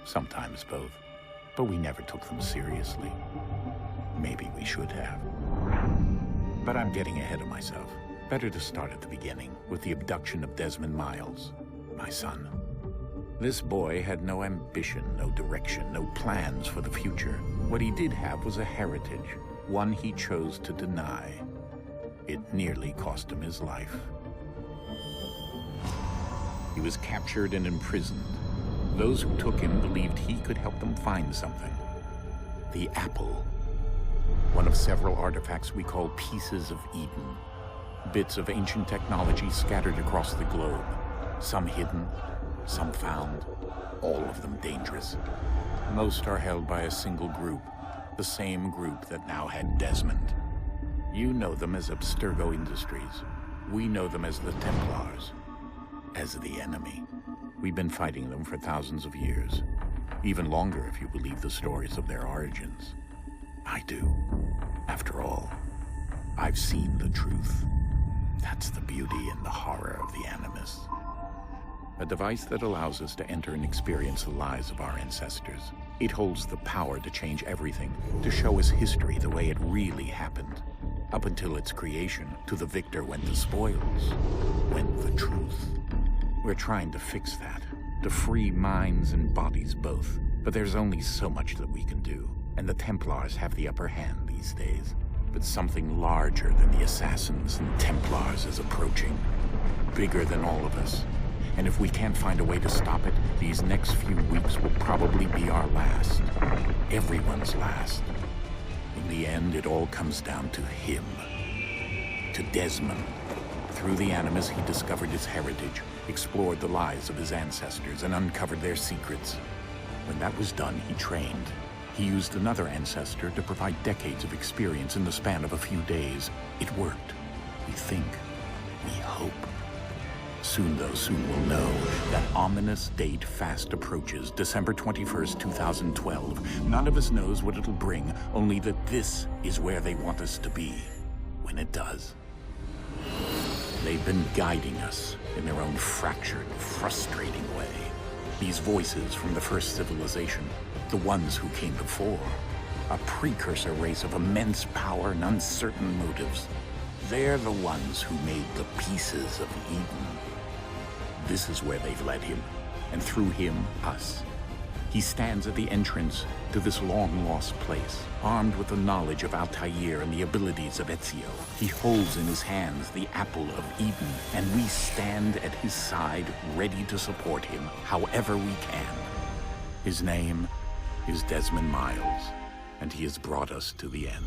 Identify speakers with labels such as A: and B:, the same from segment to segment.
A: sometimes both. But we never took them seriously. Maybe we should have. But I'm getting ahead of myself. Better to start at the beginning, with the abduction of Desmond Miles, my son. This boy had no ambition, no direction, no plans for the future. What he did have was a heritage, one he chose to deny. It nearly cost him his life. He was captured and imprisoned. Those who took him believed he could help them find something. The apple. One of several artifacts we call pieces of Eden. Bits of ancient technology scattered across the globe. Some hidden, some found, all of them dangerous. Most are held by a single group, the same group that now had Desmond. You know them as Abstergo Industries. We know them as the Templars, as the enemy. We've been fighting them for thousands of years, even longer if you believe the stories of their origins. I do. After all, I've seen the truth. That's the beauty and the horror of the Animus. A device that allows us to enter and experience the lives of our ancestors. It holds the power to change everything, to show us history the way it really happened. Up until its creation, to the victor went the spoils, went the truth. We're trying to fix that, to free minds and bodies both. But there's only so much that we can do, and the Templars have the upper hand these days. But something larger than the Assassins and Templars is approaching, bigger than all of us. And if we can't find a way to stop it, these next few weeks will probably be our last. Everyone's last. In the end, it all comes down to him. To Desmond. Through the Animus, he discovered his heritage, explored the lives of his ancestors, and uncovered their secrets. When that was done, he trained. He used another ancestor to provide decades of experience in the span of a few days. It worked. We think. We hope. Soon we'll know. That ominous date fast approaches, December 21st, 2012. None of us knows what it'll bring, only that this is where they want us to be, when it does. They've been guiding us in their own fractured, frustrating way. These voices from the first civilization, the ones who came before, a precursor race of immense power and uncertain motives. They're the ones who made the pieces of Eden. This is where they've led him, and through him, us. He stands at the entrance to this long-lost place, armed with the knowledge of Altair and the abilities of Ezio. He holds in his hands the apple of Eden, and we stand at his side, ready to support him however we can. His name is Desmond Miles, and he has brought us to the end.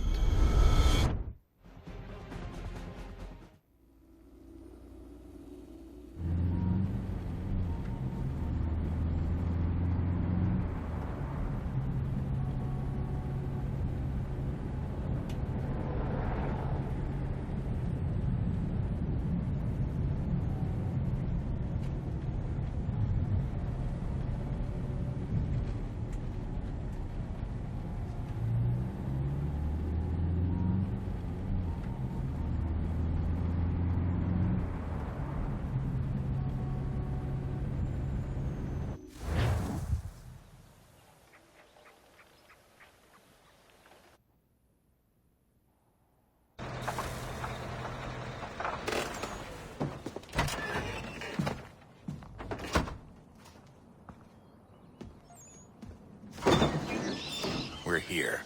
A: We're here.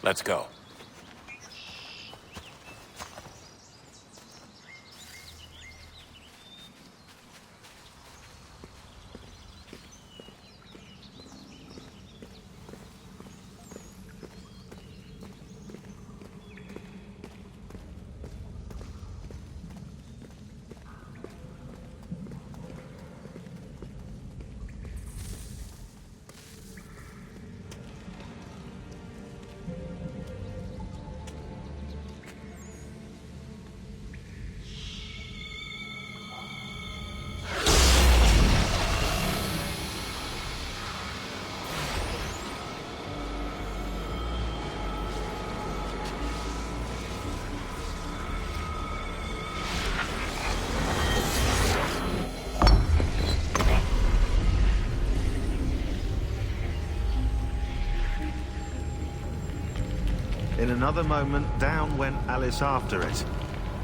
A: Let's go.
B: In another moment, down went Alice after it,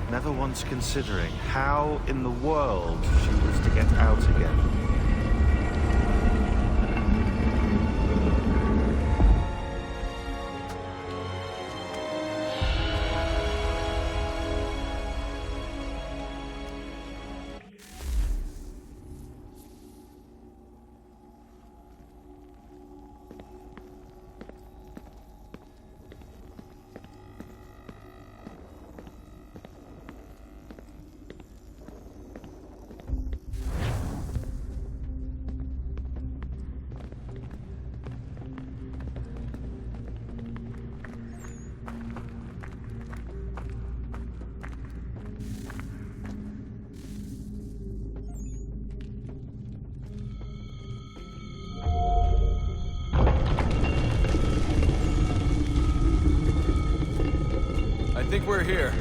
B: never once considering how in the world she was to get out again.
C: I think we're here.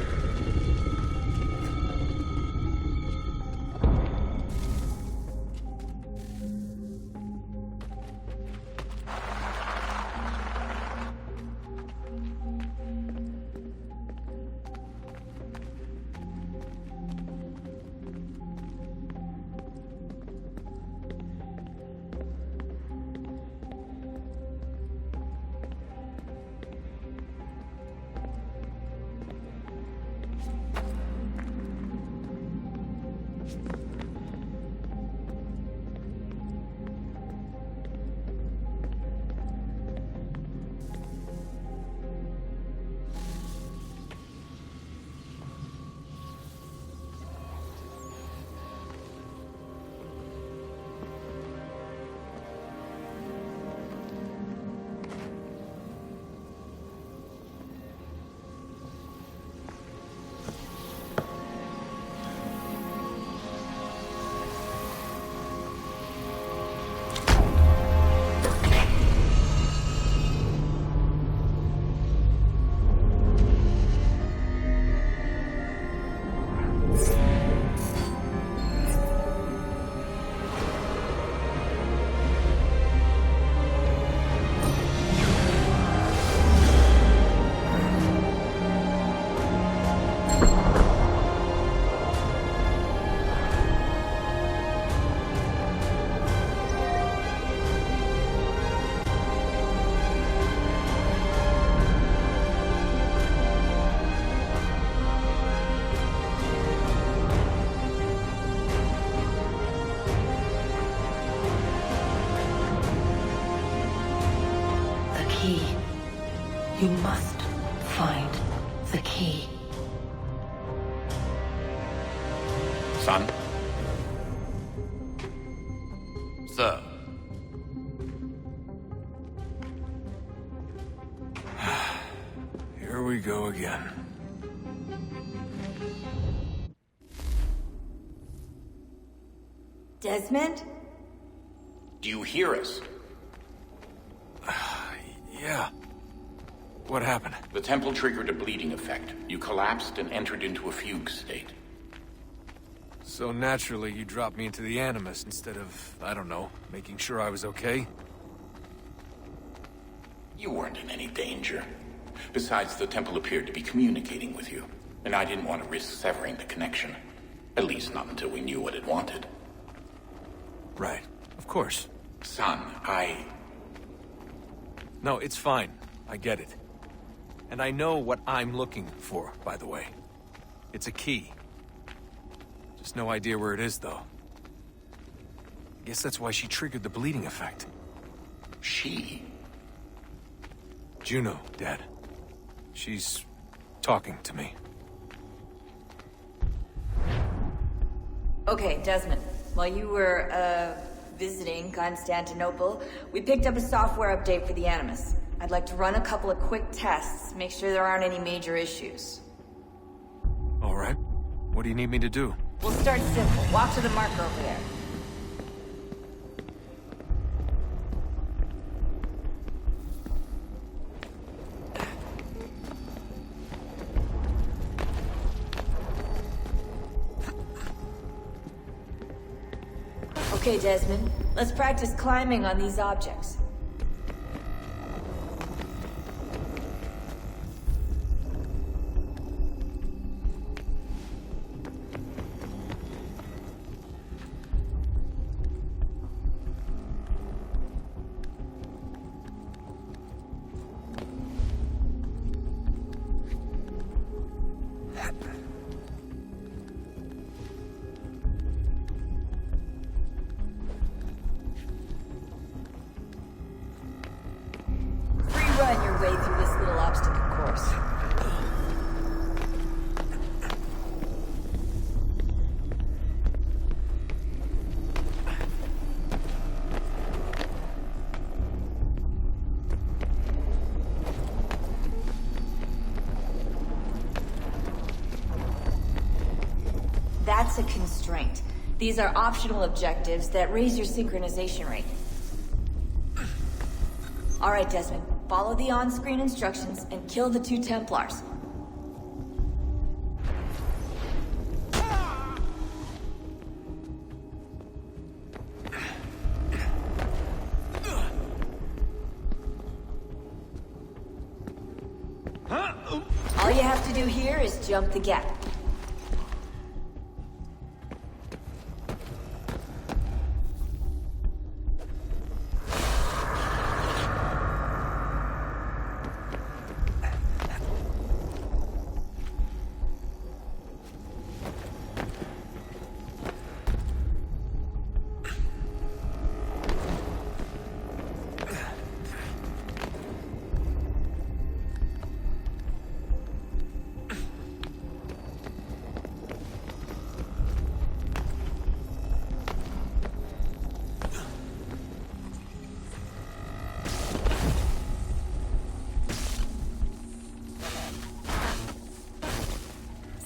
D: You must find the key.
A: Son?
C: Sir. Here we go again.
E: Desmond?
A: Do you hear us?
C: Yeah. What happened?
A: The temple triggered a bleeding effect. You collapsed and entered into a fugue state.
C: So naturally, you dropped me into the Animus instead of, I don't know, making sure I was okay?
A: You weren't in any danger. Besides, the temple appeared to be communicating with you, and I didn't want to risk severing the connection. At least not until we knew what it wanted.
C: Right. Of course.
A: Son,
C: No, it's fine. I get it. And I know what I'm looking for, by the way. It's a key. Just no idea where it is, though. I guess that's why she triggered the bleeding effect.
A: She?
C: Juno, Dad. She's talking to me.
E: Okay, Desmond. While you were, visiting Constantinople, we picked up a software update for the Animus. I'd like to run a couple of quick tests, make sure there aren't any major issues.
C: All right. What do you need me to do?
E: We'll start simple. Walk to the marker over there. Okay, Desmond. Let's practice climbing on these objects. That's a constraint. These are optional objectives that raise your synchronization rate. Alright, Desmond. Follow the on-screen instructions and kill the 2 Templars. All you have to do here is jump the gap.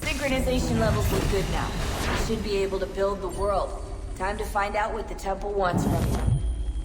E: Synchronization levels look good now. You should be able to build the world. Time to find out what the temple wants from you.